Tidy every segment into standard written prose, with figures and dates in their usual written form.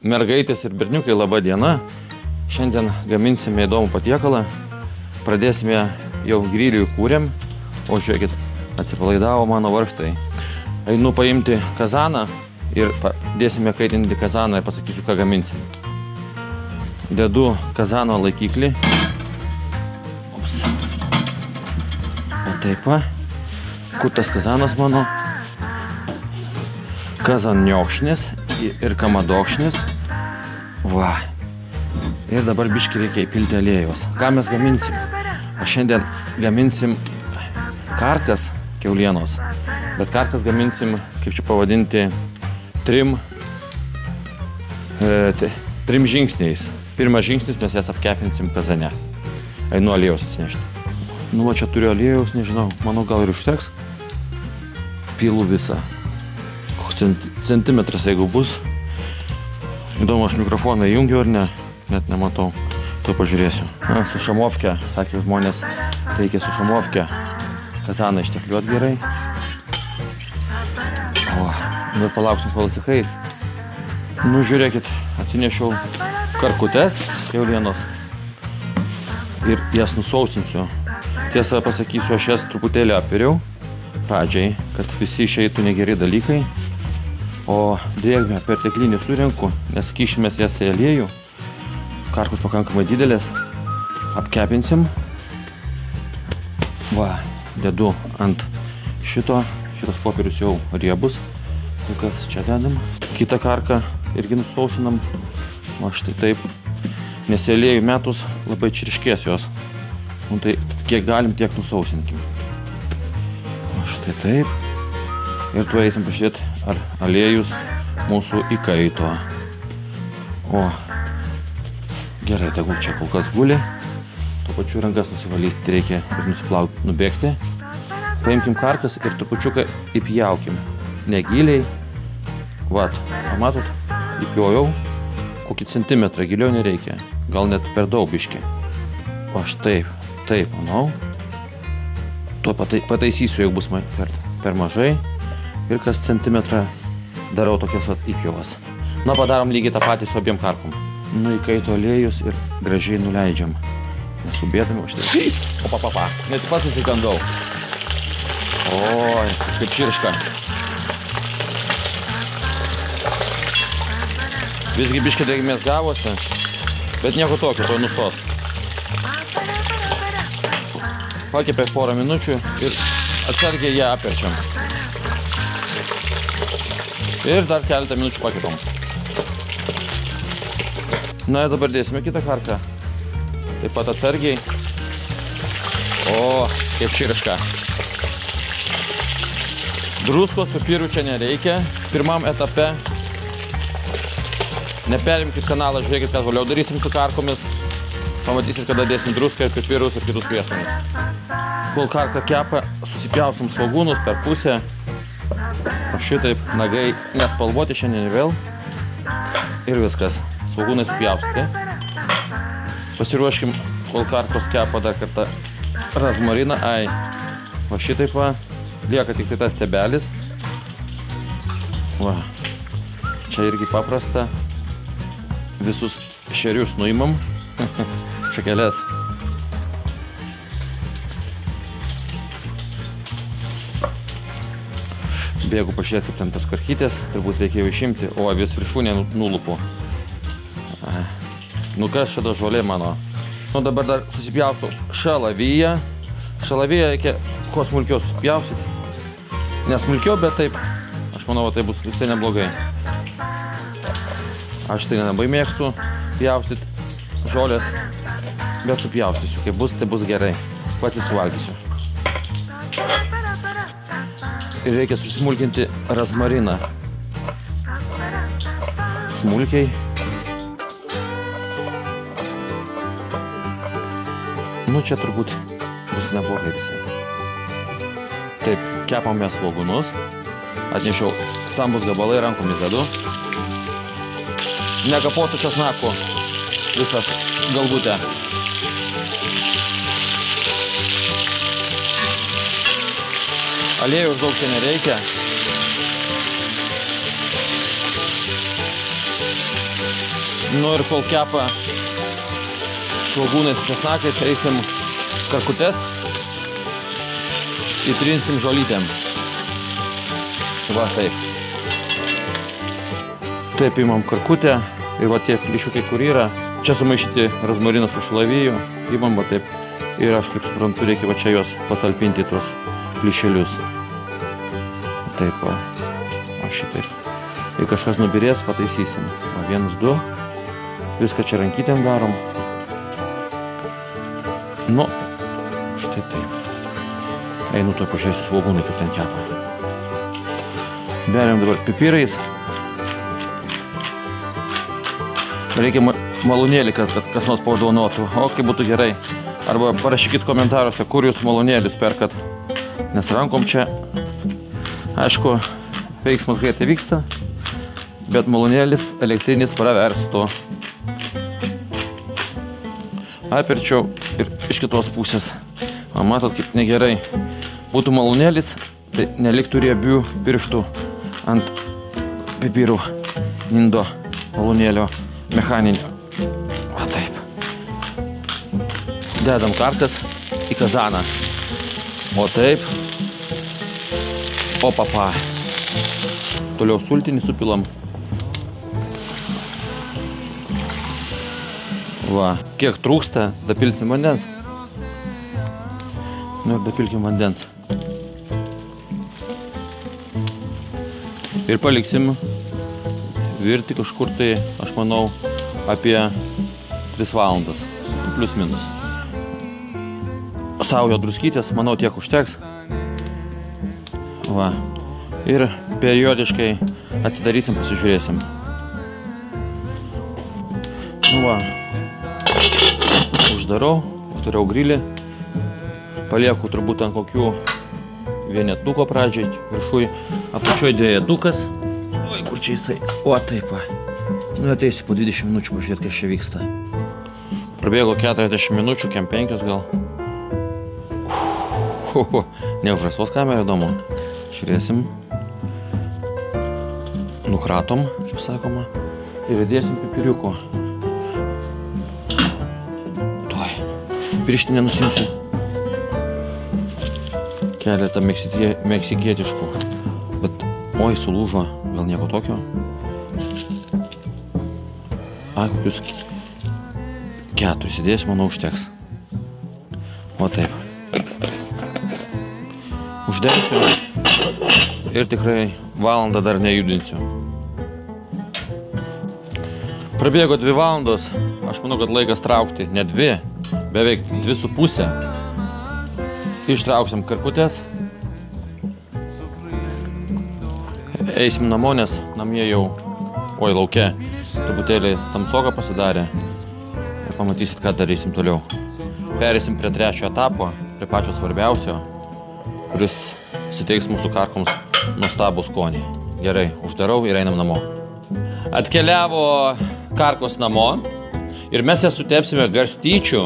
Mergaitės ir berniukai, laba diena. Šiandien gaminsime įdomų patiekalą. Pradėsime jau grilių kūrėm. O žiūrėkit, atsipalaidavo mano varžtai. Einu paimti kazaną ir dėsime kaitinti kazaną ir pasakysiu, ką gaminsim. Dedu kazano laikiklį. Ups. O taip va. Kur tas kazanas mano? Kazaniokšnis ir kamadokšnis. Va. Ir dabar biškį reikia įpilti aliejos. Ką mes gaminsim? O šiandien gaminsim karkas kiaulienos. Bet karkas gaminsim, kaip čia pavadinti, trim žingsniais. Pirmas žingsnis mes jas apkepinsim kazane. Einu aliejos atsinešti. Nu, va čia turiu aliejos, nežinau, manau gal ir užteks. Pilu visą. Koks centimetras, jeigu bus. Įdomu, aš mikrofoną įjungiu ar ne? Net nematau. To pažiūrėsiu. Su šamovke, sakė žmonės, reikia su šamovke kazaną ištekliuot gerai. O, bet palauksim, kol atsikais. Nu, žiūrėkit, atsinešiau karkutes kiaulienos ir jas nusausinsiu. Tiesą pasakysiu, aš jas truputėlį apviriau pradžiai, kad visi išeitų negeri dalykai. O drėgmę perteklinį surenku, nes kišimės jas į aliejų. Karkus pakankamai didelės. Apkepinsim. Va, dedu ant šito. Šitas popierius jau riebus. Tai kas čia dedam. Kitą karką irgi nusausinam. O štai taip. Nes į aliejų metus labai čirškės jos. Nu tai kiek galim, tiek nusausinkim. O štai taip. Ir tuo eisim pažiūrėti, ar aliejus mūsų įkaito. O, gerai, tegul čia kol kas guli. Tuo pačiu rankas nusivalysti reikia ir nusiplauti, nubėgti. Paimkim karkas ir trupučiuką įpjaukim. Negiliai. Vat, pamatot, įpjojau. Kokį centimetrą giliau nereikia. Gal net per daug biškį. O štai, taip, manau. Tuo pataisysiu, jeigu bus per mažai. Ir kas centimetrą darau tokias įpjovas. Na, padarom lygiai tą patį su abiem karkom. Nu, įkaito aliejus ir gražiai nuleidžiam. Nesubėdami, o štai. Opa, net pats įsikandau. Oi, kaip čirška. Visgi biškį drėgmės gavosi, bet nieko tokio, to nustos. Pakepė porą minučių ir atsargiai ją aperčiam. Ir dar keletą minučių pakepam. Na, dabar dėsime kitą karką. Taip pat atsargiai. O, kaip čirška. Druskos, pipirų čia nereikia. Pirmam etape. Neperimkit kanalą, žiūrėkit, kas vėliau darysim su karkomis. Pamatysit, kada dėsim druską ir pipirus ir kitus prieskonius. Kol karka kepa, susipjausim svogūnus per pusę. O šitaip nagai nespalvoti šiandien vėl. Ir viskas. Svogūnai supjaustyti. Pasiruoškim, kol karkos kepa dar kartą rozmariną. Ai, va šitaip va. Lieka tik tai tas stebelis. Va. Čia irgi paprasta. Visus šerius nuimam. Šakeles. Bėgu pažiūrėti, kaip ten tas karkytės. Turbūt reikėjo išimti. O, vis viršūnė nulupu. Nu kas šita žolė mano? Nu dabar dar susipjausiu šalaviją. Šalaviją reikia kuo smulkiau susipjausyti. Nesmulkiau, bet taip. Aš manau, tai bus visai neblogai. Aš tai nelabai mėgstu pjaustyti žolės, bet supjaustysiu. Kai bus, tai bus gerai. Pats įsivalgysiu. Ir reikia susmulkinti rozmariną. Smulkiai. Nu, čia turbūt bus neblogai visai. Taip, kepam mes svogūnus. Atnešiau stambus gabalai, rankomis dedu. Nekapotų česnako visą galvutę. Aliejus daug čia nereikia. Nu ir kol kepa svogūnais česnakais, eisim karkutes, įtrinsim žolytėm. Va taip. Taip imam karkutę ir va tie plyšiukai, kur yra. Čia sumaišyti rozmariną su šalaviju, imam va taip. Ir aš kaip suprantu, reikia va čia juos patalpinti tuos plyšelius. Taip va. O šitaip. Jei kažkas nubirės, pataisysim. Va, 1, 2. Viską čia rankytėm darom. Nu, štai taip. Einu to pažiūrėsiu svogūnai, kaip ten kepa. Beriam dabar pipirais. Reikia malūnėlį, kad kas nors pauždaunotų. O, kaip būtų gerai. Arba parašykit komentaruose, kur jūs malūnėlius perkat. Nes rankom čia, aišku, veiksmas greitai vyksta, bet malūnėlis elektrinis praverstų. Aperčiau ir iš kitos pusės. O matot, kaip negerai. Būtų malūnėlis, tai neliktų riebių pirštų ant pipirų nindo malūnėlio mechaninio. Va taip. Dedam karkas į kazaną. O taip. O papa. Toliau sultinį supilam. Va. Kiek trūksta, dapilsim vandens. Nu ir dapilkim vandens. Ir paliksim virti kažkur tai, aš manau, apie 3 valandas. Plius minus. Saujo druskytės, manau, tiek užteks. Va. Ir periodiškai atsidarysim, pasižiūrėsim. Nu va. Uždarau grilį. Palieku turbūt ant kokių vienetuko pradžiai, viršui, apačioj dvejetukas. Oi, kur čia jisai? O, taip va. Nu, ateisiu po 20 minučių pažiūrėti, kas čia vyksta. Prabėgo 40 minučių, kem 5 gal. Neužrasos kamerą, įdomu. Žiūrėsim. Nukratom, kaip sakoma. Ir įdėsim pipiriuko. Tuoj. Pirštinę nusimsiu. Keletą meksikietiškų. Bet, oi, sulūžo. Gal nieko tokio? A, kokius 4 įdėsiu, manau, užteks. O taip. Uždengsiu ir tikrai valandą dar nejudinsiu. Prabėgo 2 valandos, aš manau, kad laikas traukti ne 2, beveik 2,5. Ištrauksim karkutės. Eisim namo, nes namie jau, oi, lauke, truputėlį tamsoka pasidarė. Ir pamatysit, ką darysim toliau. Pereisim prie 3 etapo, prie pačio svarbiausio, kuris suteiks mūsų karkoms nuostabų skonį. Gerai, uždarau ir einam namo. Atkeliavo karkos namo ir mes jas sutepsime garstyčių,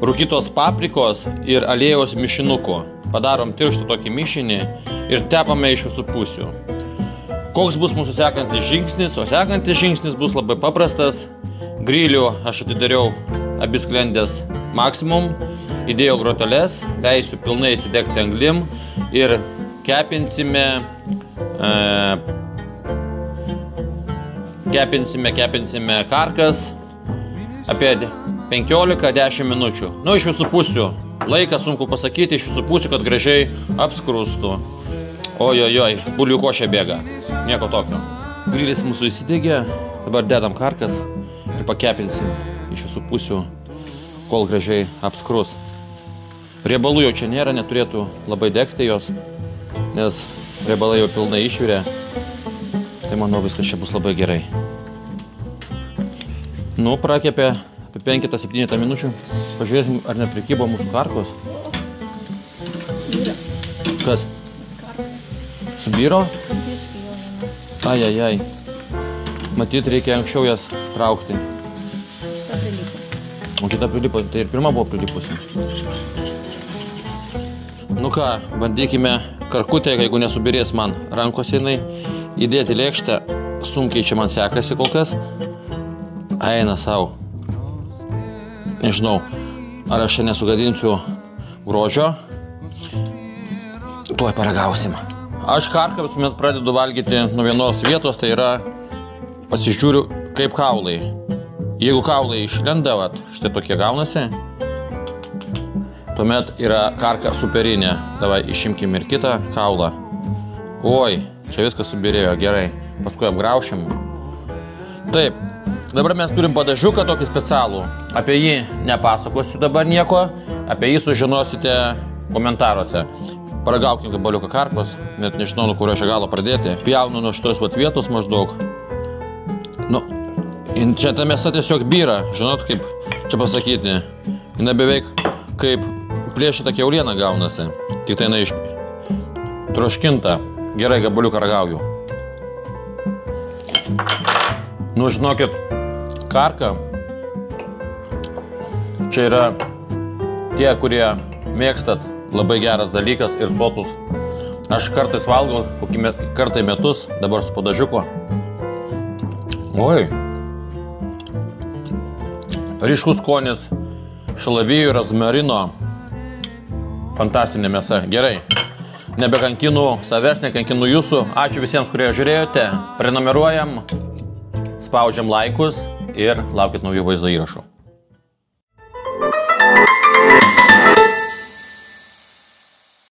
rūkytos paprikos ir aliejaus mišinuku. Padarom tirštų tokį mišinį ir tepame iš visų pusių. Koks bus mūsų sekantis žingsnis? O sekantis žingsnis bus labai paprastas. Grilių aš atidariau abi sklendės maksimum, įdėjau groteles, leisiu pilnai įsidegti anglim ir kepinsime karkas apie 15-10 minučių. Nu, iš visų pusių. Laiką sunku pasakyti, iš visų pusių, kad gražiai apskrustų. Ojojoj, bulvių košė bėga. Nieko tokio. Grilis mūsų įsidegė, dabar dedam karkas ir pakepinsim iš visų pusių, kol gražiai apskrus. Riebalų jau čia nėra, neturėtų labai degti jos, nes riebalai jau pilnai išvirė. Tai manau, viskas čia bus labai gerai. Nu, prakepė apie 5-7 minučių. Pažiūrėsim, ar neprikybo mūsų karkos. Kas? Subiro? Ajajaj. Matyt, reikia anksčiau jas traukti. O kita prilipo, tai ir pirma buvo prilipusi. Nu ką, bandykime karkutę, jeigu nesubirės man rankose jinai, įdėti lėkštę. Sunkiai čia man sekasi kol kas. eina savo. Nežinau, ar aš čia nesugadinsiu grožio. Tuoj paragausim. Aš karką visuomet pradedu valgyti nuo vienos vietos, tai yra pasižiūriu kaip kaulai. Jeigu kaulai išlenda, štai tokie gaunasi, tuomet yra karka superinė. Davai išimkim ir kitą kaulą. Oi, čia viskas subirėjo, gerai. Paskui apgraušim. Taip, dabar mes turim padažiuką tokį specialų. Apie jį nepasakosiu dabar nieko, apie jį sužinosite komentaruose. Paragaukim gabaliuką karkos, net nežinau, nuo kurio čia galo pradėti. Pjaunu nuo šitos vietos maždaug. Nu, čia ta mėsa tiesiog byra, žinot, kaip čia pasakyti. Jis beveik kaip plėšyta kiauliena gaunasi. Tik tai jinai troškinta. Gerai, gabaliuką ragauju. Nu, žinokit, karka. Čia yra tie, kurie mėgstat, labai geras dalykas ir sotus. Aš kartais valgau, kokį kartą į metus, dabar su padažiuku. Oi. Ryškus skonis šalavijų, rozmarino. Fantastinė mėsa. Gerai. Nebekankinu savęs, nekankinu jūsų. Ačiū visiems, kurie žiūrėjote. Prenumeruojam, spaudžiam laikus ir laukit naujų vaizdo įrašų.